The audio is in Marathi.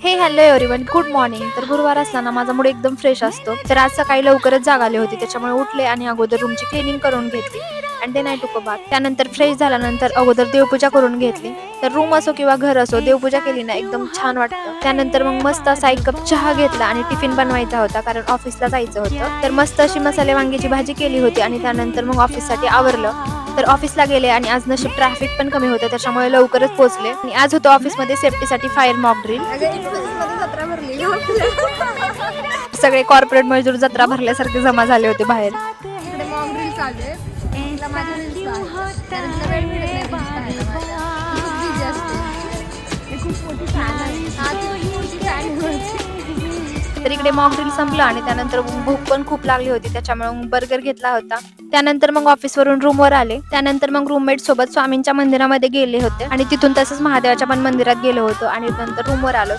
हे हॅलो एव्हरीवन, गुड मॉर्निंग. तर गुरुवार असताना माझा मूड एकदम फ्रेश असतो. तर आज सकाळी लवकरच जाग आली होती, त्याच्यामुळे उठले आणि अगोदर रूमची क्लिनिंग करून घेतली आणि देन आय टूक अ बाथ. त्यानंतर फ्रेश झाल्यानंतर अगोदर देवपूजा करून घेतली. तर रूम असो किंवा घर असो, देवपूजा केली ना एकदम छान वाटतं. त्यानंतर मग मस्त असा 1 कप चहा घेतला आणि टिफिन बनवायचा होता, कारण ऑफिसला जायचं होतं. तर मस्त अशी मसाले वांग्याची भाजी केली होती आणि त्यानंतर मग ऑफिससाठी आवरलं. तर ऑफिसला गेले आणि आज नशीब ट्रॅफिक पण कमी होतं, त्याच्यामुळे लवकरच पोहोचले. आणि आज होतं ऑफिसमध्ये सेफ्टीसाठी फायर मॉक ड्रिल. जत्रा भरली ग आपल्या. सगळे कॉर्पोरेट मजदूर जत्रा भरल्यासारखे जमा झाले होते बाहेर. इकडे मॉक ड्रिल चालू आहे. तिला माझ्या रील्स पाहते. कारण तिला वेळ मिळत नाही रील्स पाहायला माझ्या. ती खूप बिझी असते. ती खूप मोठी फॅन आहे. हा ती खूप मोठी फॅन आहे माझी. तर इकडे मॉक ड्रिल संपलं आणि त्यानंतर भूक पण खूप लागली होती, त्याच्यामुळे बर्गर घेतला होता. त्यानंतर मग ऑफिसवरून रूमवर आले. त्यानंतर मग रूममेट सोबत स्वामींच्या मंदिरामध्ये गेले होते आणि तिथून तसंच महादेवाच्या पण मंदिरात गेलो होतो आणि नंतर रूमवर आलो.